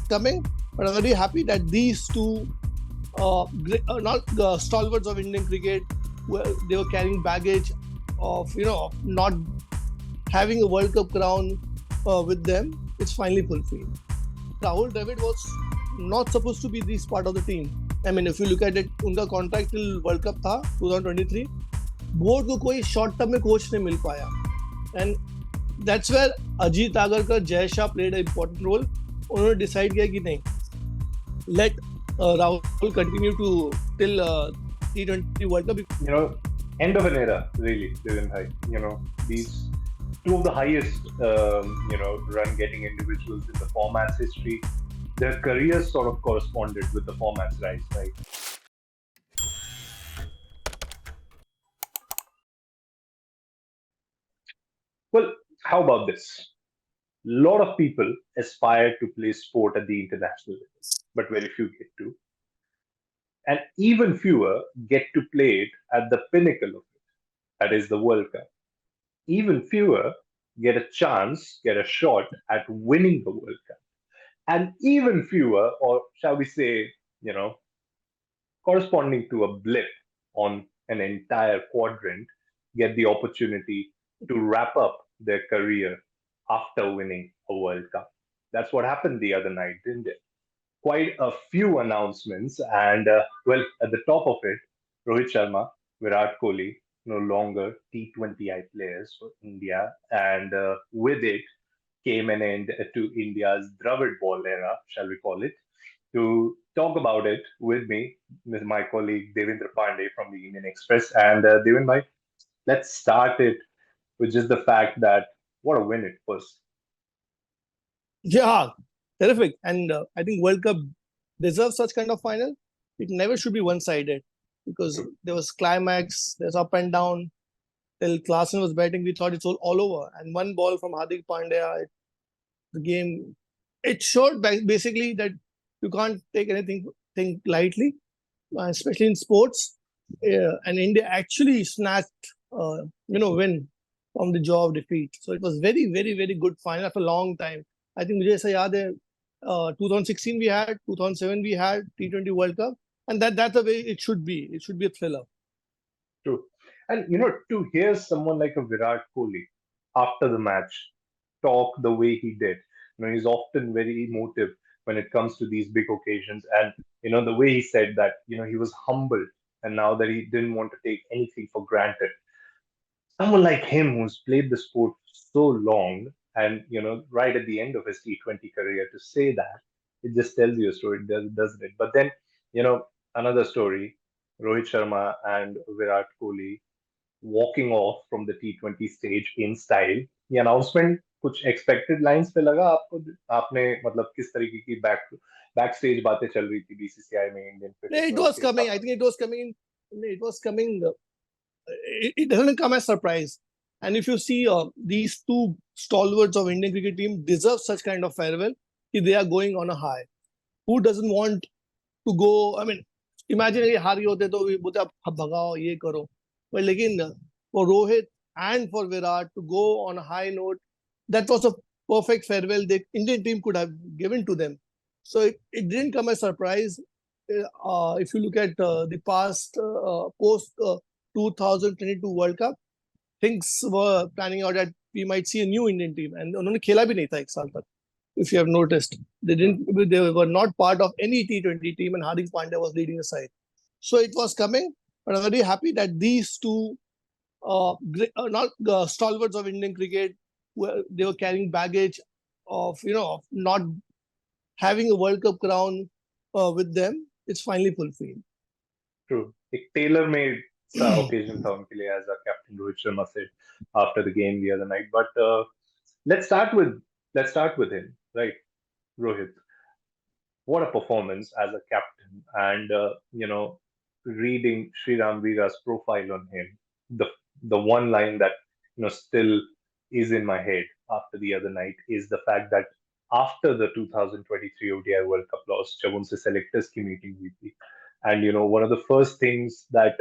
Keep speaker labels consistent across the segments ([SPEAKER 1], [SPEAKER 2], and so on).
[SPEAKER 1] coming, but I'm very happy that these two, not stalwarts of Indian cricket, they were carrying baggage of not having a World Cup crown with them. It's finally fulfilled. Rahul Dravid was not supposed to be this part of the team. I mean, if you look at it, उनका contract till World Cup था 2023. Board को कोई short term में coach नहीं मिल पाया, and that's where Ajit Agarkar, Jay Shah played important role. उन्होंने decide किया कि नहीं, let Rahul continue to till T20 World Cup.
[SPEAKER 2] End of an era, really, Devin Bhai. These two of the highest, run-getting individuals in the format's history. Their careers sort of corresponded with the format's rise, right? Well, how about this? A lot of people aspire to play sport at the international level, but very few get to. And even fewer get to play it at the pinnacle of it, that is the World Cup. Even fewer get a chance, get a shot at winning the World Cup. And even fewer, or shall we say, corresponding to a blip on an entire quadrant, get the opportunity to wrap up their career after winning a World Cup. That's what happened the other night, didn't it? Quite a few announcements, and at the top of it, Rohit Sharma, Virat Kohli, no longer T20I players for India, and with it came an end to India's Dravid ball era, shall we call it. To talk about it with me is my colleague Devendra Pandey from the Indian Express. And Devendra, let's start it with just the fact that what a win it was.
[SPEAKER 1] Yeah, terrific. And I think World Cup deserves such kind of final. It never should be one-sided, because there was climax, there's up and down. Till Klaasen was batting, we thought it's all over. And one ball from Hardik Pandya, the game, it showed basically that you can't take anything lightly, especially in sports. And India actually snatched, win from the jaw of defeat. So it was very, very, very good final after a long time. I think मुझे ऐसा याद है, 2016 we had, 2007 we had T20 World Cup, and that's the way it should be. It should be a thriller.
[SPEAKER 2] True. And to hear someone like a Virat Kohli after the match talk the way he did, he's often very emotive when it comes to these big occasions, and the way he said that he was humbled, and now that he didn't want to take anything for granted. Someone like him who's played the sport so long, and right at the end of his T20 career, to say that, it just tells you a story, doesn't it? But then another story, Rohit Sharma and Virat Kohli walking off from the T20 stage in style. ये announcement कुछ expected lines पे लगा आपको? आपने मतलब किस तरीके की backstage बातें चल रही थी BCCI में Indian cricket?
[SPEAKER 1] It was coming. I think it was coming. It was coming. It doesn't come as surprise. And if you see these two stalwarts of Indian cricket team deserve such kind of farewell, if they are going on a high. Who doesn't want to go? I mean, imagine ये हार होते तो बोलते अब भगाओ ये करो. But लेकिन for Rohit and for Virat to go on a high note, that was a perfect farewell the Indian team could have given to them. So it didn't come as a surprise. If you look at the past post 2022 World Cup, things were planning out that we might see a new Indian team, and उन्होंने खेला भी नहीं था एक साल तक. If you have noticed, they were not part of any T20 team, and Hardik Pandya was leading the side. So it was coming, but I'm very happy that these two, not stalwarts of Indian cricket, they were carrying baggage of not having a World Cup crown with them. It's finally fulfilled.
[SPEAKER 2] True. एक tailor-made occasion था उनके लिए, as our captain Rohit Sharma said after the game the other night. But let's start with him, right? Rohit. What a performance as a captain, and reading Sriram Veera's profile on him, the one line that still is in my head after the other night is the fact that after the 2023 ODI World Cup loss, जब उनसे selectors की meeting हुई थी, and one of the first things that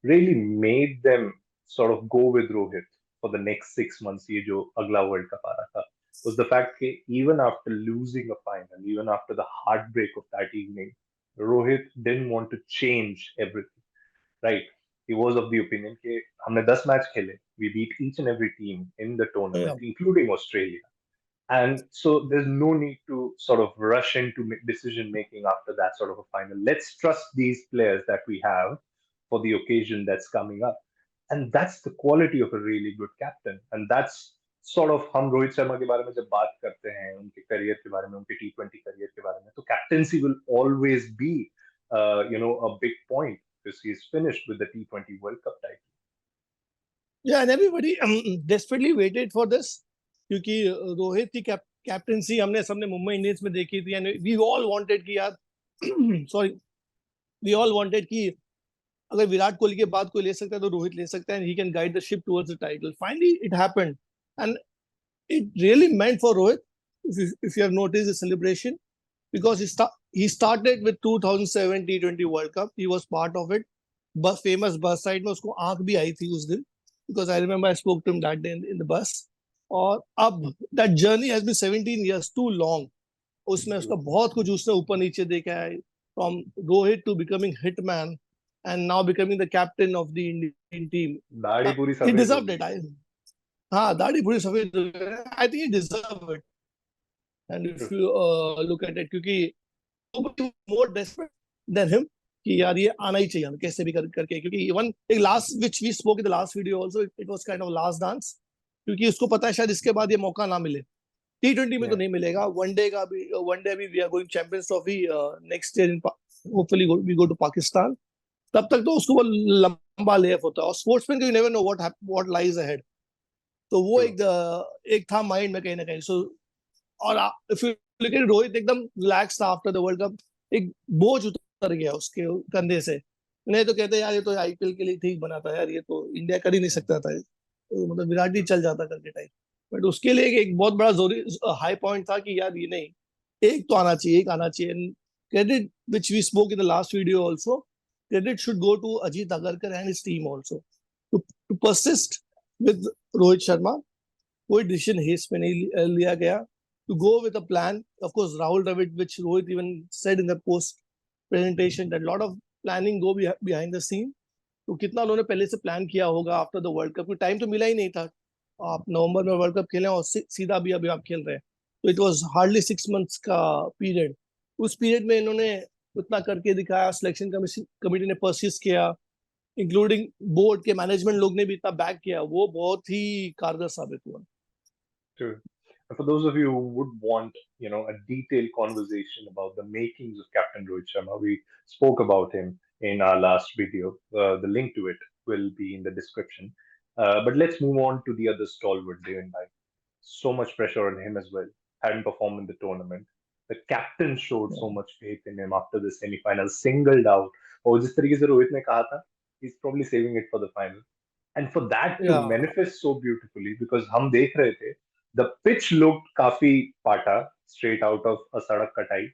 [SPEAKER 2] really made them sort of go with Rohit for the next 6 months, ये जो अगला World Cup आ रहा था, was the fact that even after losing a final, even after the heartbreak of that evening, Rohit didn't want to change everything, right? He was of the opinion that हमने 10 match खेले, we beat each and every team in the
[SPEAKER 1] Yeah.
[SPEAKER 2] tournament, including Australia. And so there's no need to sort of rush into decision making after that sort of a final. Let's trust these players that we have for the occasion that's coming up. And that's the quality of a really good captain. And that's sort of हम रोहित शर्मा के बारे में जब बात करते हैं उनके career के बारे में उनके T20 करियर के बारे में तो captaincy will always be a big point because he's finished with the T20 World Cup title.
[SPEAKER 1] Yeah, and everybody desperately waited for this क्योंकि रोहित की कैप्टनसी हमने सबने मुंबई इंडियंस में देखी थी एंड वी ऑल वांटेड कि यार सॉरी वी ऑल वांटेड कि अगर विराट कोहली के बाद कोई ले सकता है तो रोहित ले सकता है and he can guide the ship towards the title finally it happened and it really meant for Rohit if you have noticed the celebration because he started with 2007 T20 World Cup. He was part of it. Bus famous bus ride में उसको आंख भी आई थी उस दिन because I remember I spoke to him that day in the bus. और अब that journey has been 17 years too long. उसमें उसका बहुत कुछ उसने ऊपर नीचे देखा है from Rohit to becoming hitman and now becoming the captain of the Indian team.
[SPEAKER 2] दाढ़ी पूरी
[SPEAKER 1] He
[SPEAKER 2] सफेद हो
[SPEAKER 1] deserved
[SPEAKER 2] गई.
[SPEAKER 1] it. हाँ दाढ़ी पूरी सफेद हो गई. I think he deserved it. And if you look at it, क्योंकि nobody more desperate than him कि यार ये आना ही चाहिए हमें कैसे भी करके क्योंकि इवन एक last which we spoke in the last video also it was kind of last dance क्योंकि उसको पता है शायद इसके बाद ये मौका ना मिले T20 में तो नहीं मिलेगा वनडे भी we are going Champions Trophy next year hopefully we go to Pakistan तब तक तो उसको वो लंबा लेफ होता है और स्पोर्ट्समैन को you never know what lies ahead तो वो एक था माइंड में कहीं ना कहीं सो और if you look eight Rohit एकदम रिलैक्स था आफ्टर द वर्ल्ड कप एक बोझ उतर गया उसके कंधे से नहीं तो कहते यार ये तो आईपीएल के लिए ठीक बना था यार ये तो इंडिया कर ही नहीं सकता था तो मतलब विराट ही चल जाता करके टाइप बट उसके लिए एक बहुत बड़ा जोरी हाई पॉइंट था कि यार ये नहीं एक तो आना चाहिए एक आना चाहिए credit which we spoke in the last video also credit should go to Ajit Agarkar and his team also to persist with Rohit Sharma कोई डिसीजन हेस्ट में नहीं लिया गया to go with a plan. Of course, Rahul Dravid, which Rohit even said in the post presentation that a lot of planning go behind the scene. तो कितना उन्होंने पहले से प्लान किया होगा after the world cup time तो मिला ही नहीं था आप नवंबर में वर्ल्ड कप खेले और सीधा भी अभी आप खेल रहे हैं तो इट वाज हार्डली 6 months का पीरियड उस पीरियड में इन्होंने उतना करके दिखाया सिलेक्शन कमेटी ने परसिस्ट किया इंक्लूडिंग बोर्ड के मैनेजमेंट लोग ने भी इतना बैक किया वो बहुत ही कारगर साबित हुआ.
[SPEAKER 2] True. And for those of you who would want, a detailed conversation about the makings of Captain Rohit Sharma, we spoke about him in our last video. The link to it will be in the description. But let's move on to the other stalwart, Devin Bhai. So much pressure on him as well. Hadn't performed in the tournament. The captain showed so much faith in him after the semi-final, singled out. और जिस तरीके से रोहित ने कहा था, he's probably saving it for the final. And for that to manifest so beautifully, because हम देख रहे थे, the pitch looked काफी पाटा straight out of a सड़क कटाई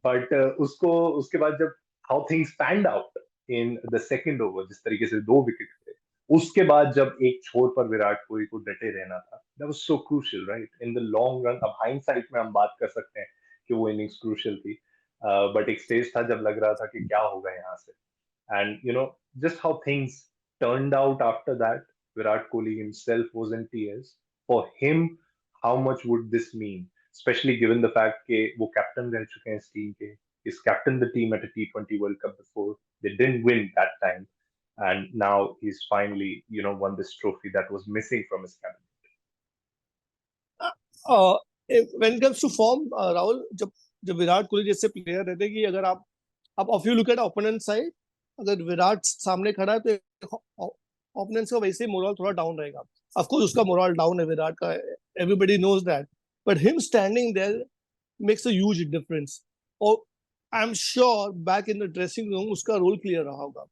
[SPEAKER 2] but उसके बाद जब how things panned out in the second over जिस तरीके से 2 विकेट थे उसके बाद जब एक छोर पर विराट कोहली को डटे रहना था that was so crucial right in the long run अब hindsight में हम बात कर सकते हैं कि वो innings crucial थी but एक stage था जब लग रहा था कि क्या होगा यहाँ से and just how things turned out after that Virat Kohli himself was in tears for him how much would this mean, especially given the fact that वो captain रह चुके हैं इस team के, he's captained the team at a T20 World Cup before, they didn't win that time, and now he's finally, won this trophy that was missing from his cabinet.
[SPEAKER 1] When it comes to form, Rahul, जब विराट कोहली जैसे player रहते हैं कि अगर आप if you look at opponent side, अगर विराट सामने खड़ा है तो opponents का वैसे मोरल थोड़ा डाउन रहेगा. Of course, उसका मोरल डाउन है विराट का. Everybody knows that. But him standing there makes a huge difference. और I'm sure back in the dressing room उसका रोल क्लियर रहा होगा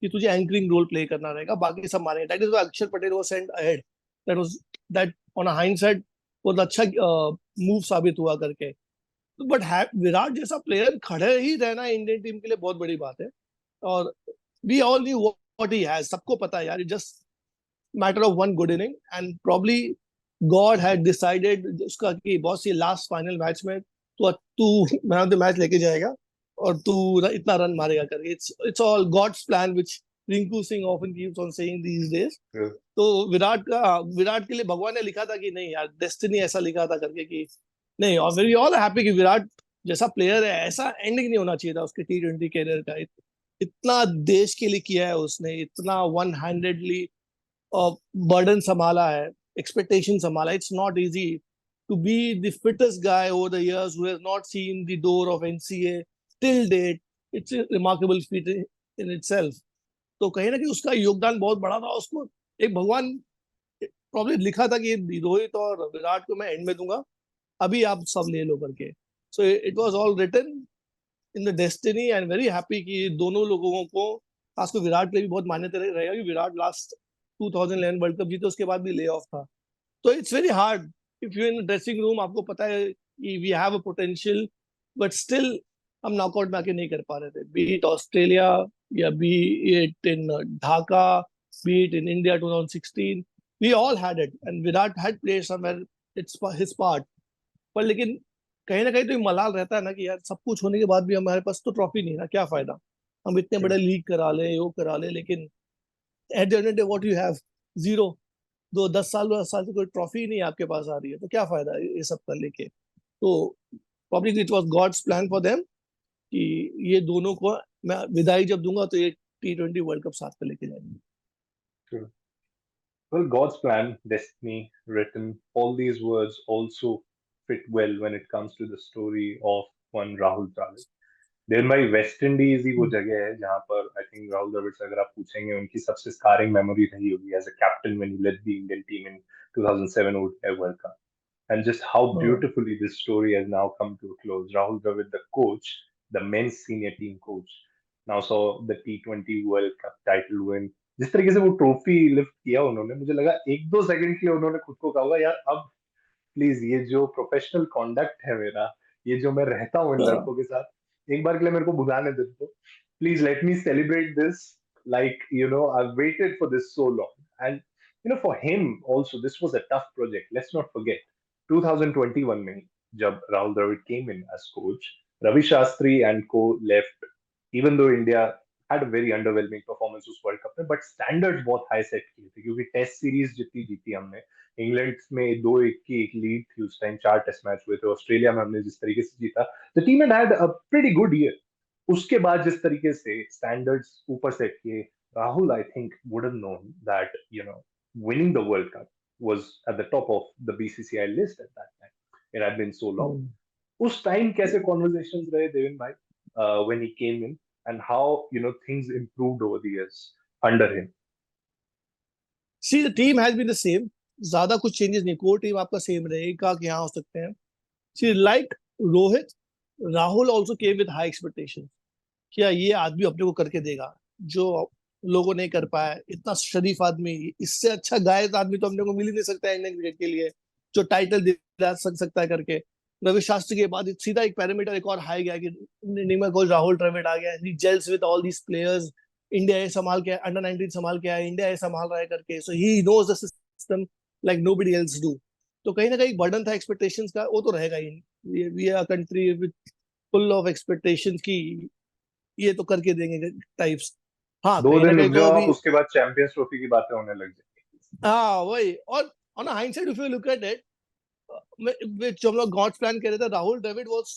[SPEAKER 1] कि तुझे एंकरिंग रोल प्ले करना रहेगा बाकी सब मारेंगे. That is why अक्षर Patel was sent ahead. That on a hindsight बहुत अच्छा मूव साबित हुआ करके. बट विराट जैसा प्लेयर खड़े ही रहना इंडियन टीम के लिए बहुत बड़ी बात है और we all knew what he has सबको पता है यार. Just matter of one good inning and probably God had decided उसका कि बॉस ये लास्ट फाइनल मैच में तू मैन ऑफ द मैच लेके जाएगा और तू इतना रन मारेगा करके. It's all God's plan which Rinku Singh often keeps on saying these days.
[SPEAKER 2] Yeah.
[SPEAKER 1] तो विराट के लिए भगवान ने लिखा था कि नहीं यार, डेस्टिनी ऐसा लिखा था करके कि नहीं. और वी ऑल हैप्पी कि विराट जैसा प्लेयर है ऐसा एंडिंग नहीं होना चाहिए था उसके T20 कैरियर का. इतना देश के लिए किया है उसने, इतना वन हैंडेडली बर्डन संभाला है, expectation संभाला. It's not easy to be the fittest guy over the years who has not seen the door of NCA till date. It's a remarkable feat in itself. तो कहीं ना कहीं उसका योगदान बहुत बड़ा था. उसको एक भगवान प्रॉब्ली लिखा था कि रोहित और विराट को मैं एंड में दूंगा, अभी आप सब ले लो करके. So it was all written in the destiny and very happy कि दोनों लोगों को, खासकर विराट के लिए भी बहुत मान्यता रहेगा कि विराट लास्ट 2011 वर्ल्ड कप जीते उसके बाद भी ले ऑफ था. तो it's very hard if you in dressing room, आपको पता है कि we have a potential but still हम नॉकआउट में आके नहीं कर पा रहे थे. बी इट ऑस्ट्रेलिया या be it in Dhaka, be it in India 2016, we all had it and Virat had played somewhere it's his part. पर लेकिन कहीं ना कहीं तो ये मलाल रहता है ना कि यार सब कुछ होने के बाद भी हमारे पास तो ट्रॉफी नहीं है ना, क्या फायदा. हम इतने बड़े लीग करा ले, वो करा ले, लेकिन at the end of the day what you have, zero. 10 साल से कोई ट्रॉफी नहीं आपके पास आ रही है, तो क्या फायदा ये सब कर लेके. तो probably it was God's plan for them कि ये दोनों को मैं विदाई जब दूंगा तो ये T20 वर्ल्ड कप साथ में लेके जाएंगे.
[SPEAKER 2] True. Well, God's plan, destiny, written, all these words also fit well when it comes to the story of one Rahul Dravid. Then भाई वेस्ट इंडीज ही वो जगह है जहां पर आई थिंक राहुल द्रविड़ से अगर आप पूछेंगे उनकी सबसे स्कारिंग मेमोरी रही होगी as a captain when he led the Indian team in 2007 ODI world cup. And just how beautifully this story has now come to a close. Rahul Dravid, the coach, the men's senior team coach, now saw the T20 World Cup title win. जिस तरीके से वो trophy lift किया उन्होंने, मुझे लगा 1-2 second के लिए उन्होंने खुद को कहा यार अब प्लीज ये जो प्रोफेशनल कॉन्डक्ट है मेरा, ये जो मैं रहता हूँ इन लड़कों के साथ, एक बार के लिए मेरे को बुलाने दे दो. Please let me celebrate this like I've waited for this so long. And for him also this was a tough project. Let's not forget 2021 में जब Rahul Dravid came in as coach, Ravi Shastri and co left, even though India had a very underwhelming performance उस world cup में, but standards बहुत high set किए थे क्योंकि test series जितनी जीती हमने, इंग्लैंड में 2-1 की एक लीड थी उस टाइम, 4 टेस्ट मैच हुए थे, ऑस्ट्रेलिया में हमने जिस तरीके से जीता, the team had a pretty good year. उसके बाद जिस तरीके से स्टैंडर्ड्स ऊपर सेट किए, Rahul I think wouldn't known that winning the World Cup was at the top of the BCCI list at that time. It had been so long. उस time कैसे conversations रहे देवेन भाई when he came in, and how things improved over the years under him?
[SPEAKER 1] See, the team has been the same. ज्यादा कुछ changes नहीं, core team आपका same रहेगा कि यहाँ हो सकते हैं. See, like Rohit, Rahul also came with high expectations. क्या ये आदमी अपने को करके देगा जो लोगों ने कर पाया. इतना शरीफ आदमी, इससे अच्छा गायक आदमी तो अपने को मिल ही नहीं सकता है इंडियन क्रिकेट के लिए, जो टाइटल दिला सकता है करके. रवि शास्त्री के बाद सीधा एक पैरामीटर एक और हाई गया कि इंडिया में कोच राहुल द्रविड़ आ गया. He gels with all these players. India ये संभाल के, अंडर 19 संभाल के आया, इंडिया ये संभाल रहा है करके. So he knows the system like nobody else do. तो कहीं ना कहीं बर्डन था एक्सपेक्टेशंस का, वो तो रहेगा ही. We are country with full of expectations की ये तो करके देंगे टाइप्स. हाँ,
[SPEAKER 2] 2
[SPEAKER 1] कहीं ना
[SPEAKER 2] दिन
[SPEAKER 1] कहीं
[SPEAKER 2] रुक
[SPEAKER 1] तो
[SPEAKER 2] जाओ
[SPEAKER 1] अभी,
[SPEAKER 2] आप, उसके बाद चैंपियंस ट्रॉफी की बातें होने लग जाएंगी.
[SPEAKER 1] हाँ वही. और on hindsight if you look at it, which हम लोग गॉड्स प्लान कह रहे थे, Rahul Dravid was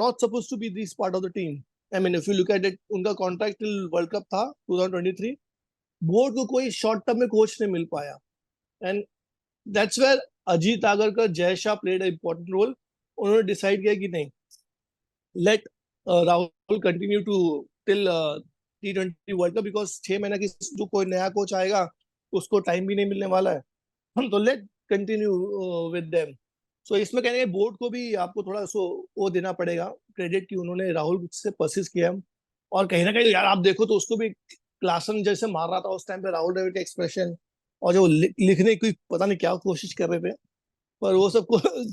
[SPEAKER 1] not supposed to be this part of the team. I mean if you look at it, उनका कॉन्ट्रैक्ट टिल वर्ल्ड कप था 2023. Board को कोई short term में कोच नहीं मिल पाया, and that's where Ajit Agarkar, Jay Shah played a important role. उन्होंने decide किया कि नहीं, let Rahul continue to till T20 world cup, because 6 महीने की जो कोई नया कोच आएगा उसको टाइम भी नहीं मिलने वाला है. तो लेट कंटिन्यू विद देम. सो इसमें कहने बोर्ड को भी आपको थोड़ा सो वो देना पड़ेगा क्रेडिट कि उन्होंने राहुल से परसिस्ट किया. और कहीं ना कहीं यार आप देखो तो उसको भी क्लासन जैसे मार रहा था उस टाइम पे राहुल द्रविड़ का एक्सप्रेशन, और जो लिखने की पता नहीं क्या कोशिश कर रहे थे, पर वो सब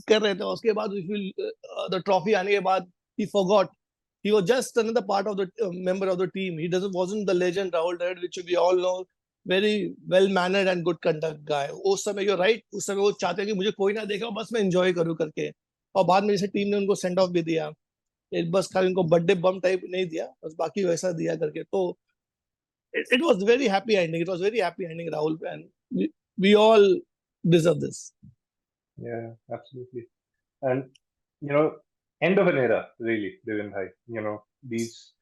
[SPEAKER 1] कर रहे थे. उसके बाद द ट्रॉफी आने के बाद he forgot he was just another part of the member of the team. He wasn't the legend Rahul Dravid which we all know very well mannered and good conduct guy. उस समय you're right, उस समय वो चाहते हैं कि मुझे कोई ना देखे, बस मैं enjoy करूँ करके. और बाद में जैसे टीम ने उनको सेंड ऑफ भी दिया, एक बस खाली उनको बर्थडे बम टाइप नहीं दिया, बस बाकी वैसा दिया करके. तो it was very happy ending. It was very happy ending, Rahul, and we all deserve this.
[SPEAKER 2] Yeah, absolutely. And you know, end of an era, really, Devin Bhai. You know, these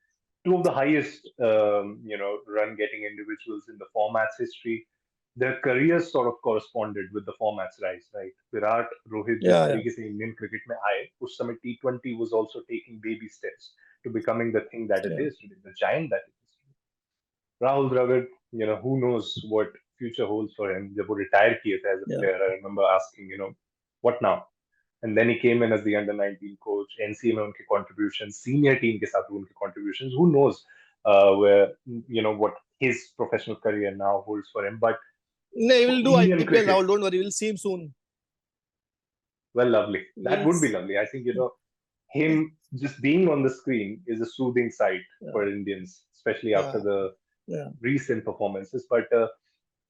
[SPEAKER 2] two of the highest, run-getting individuals in the format's history. Their careers sort of corresponded with the format's rise, right? Virat, Rohit, जिस
[SPEAKER 1] Yeah, yeah,
[SPEAKER 2] तरीके से Indian cricket में आए, उस समय T20 was also taking baby steps to becoming the thing that it
[SPEAKER 1] yeah,
[SPEAKER 2] is today, the giant that it is today. Rahul Dravid, who knows what future holds for him. जब वो retire किए थे as a
[SPEAKER 1] yeah.
[SPEAKER 2] player, I remember asking, what now? And then he came in as the under 19 coach. NCA में उनके contributions, senior team के साथ उनके contributions. Who knows where what his professional career now holds for him? But
[SPEAKER 1] No, he
[SPEAKER 2] for
[SPEAKER 1] will do
[SPEAKER 2] Indian
[SPEAKER 1] IPL,
[SPEAKER 2] cricket,
[SPEAKER 1] Rahul. Don't worry, we'll see him soon.
[SPEAKER 2] well, lovely. That
[SPEAKER 1] We'll,
[SPEAKER 2] would be lovely. I think him just being on the screen is a soothing sight
[SPEAKER 1] yeah,
[SPEAKER 2] for Indians, especially after
[SPEAKER 1] yeah,
[SPEAKER 2] the
[SPEAKER 1] yeah.
[SPEAKER 2] recent performances. But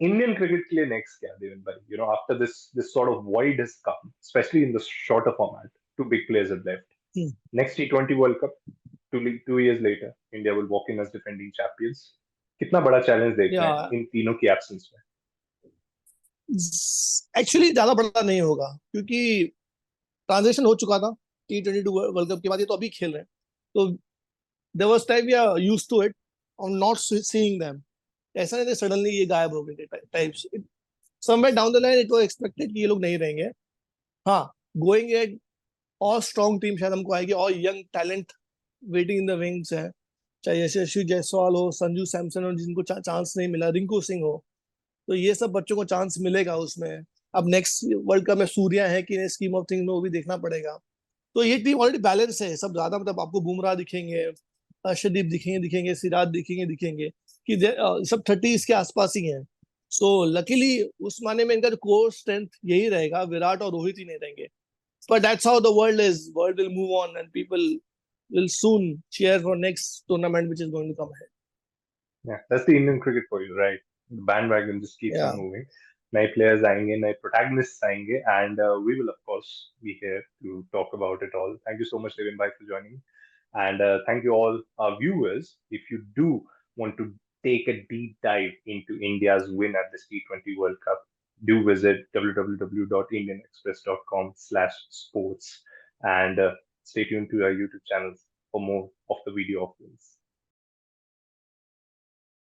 [SPEAKER 2] Indian cricket के लिए next क्या Devin bhai? After this sort of void has come, especially in the shorter format, two big players have left.
[SPEAKER 1] Hmm.
[SPEAKER 2] Next T20 World Cup, 2 years later, India will walk in as defending champions. कितना बड़ा challenge देख रहे हैं
[SPEAKER 1] Yeah.
[SPEAKER 2] इन तीनों की absence में?
[SPEAKER 1] Actually ज्यादा बड़ा नहीं होगा, क्योंकि ट्रांजिशन हो चुका था T22 वर्ल्ड कप के बाद. ये तो अभी खेल रहे हैं, तो there was time we are used to it और नॉट सीइंग देम. ऐसा नहीं था सडनली ये गायब हो गए types. Somewhere down the line it was expected कि ये लोग नहीं रहेंगे. हाँ, गोइंग एट और स्ट्रॉन्ग टीम शायद हमको आएगी, और young talent waiting in the wings है, चाहे यशस्वी जायसवाल हो, संजू सैमसन हो, जिनको चांस नहीं मिला, रिंकू सिंह हो. तो ये सब बच्चों को चांस मिलेगा उसमें. अब नेक्स्ट वर्ल्ड कप में सूर्या है कि नहीं, स्कीम ऑफ थिंग में वो भी देखना पड़ेगा. तो ये टीम ऑलरेडी बैलेंस है सब. ज्यादा मतलब आपको बुमराह दिखेंगे, अर्शदीप दिखेंगे, सिराज दिखेंगे कि सब 30 के आसपास ही हैं. सो लकीली उस माने में इनका जो कोर स्ट्रेंथ यही रहेगा, विराट और रोहित ही नहीं रहेंगे. But that's how the world is. World will move on, and people will soon cheer for next tournament which is going to come ahead.
[SPEAKER 2] Yeah, that's the Indian cricket for you, right? The bandwagon just keeps on
[SPEAKER 1] Yeah.
[SPEAKER 2] moving. नए players आएंगे, नए protagonists आएंगे, and we will of course be here to talk about it all. Thank you so much, Devin Bhai, for joining, and thank you all our viewers. If you do want to take a deep dive into India's win at this T20 World Cup, do visit www.indianexpress.com/sports and stay tuned to our YouTube channel for more of the video offerings.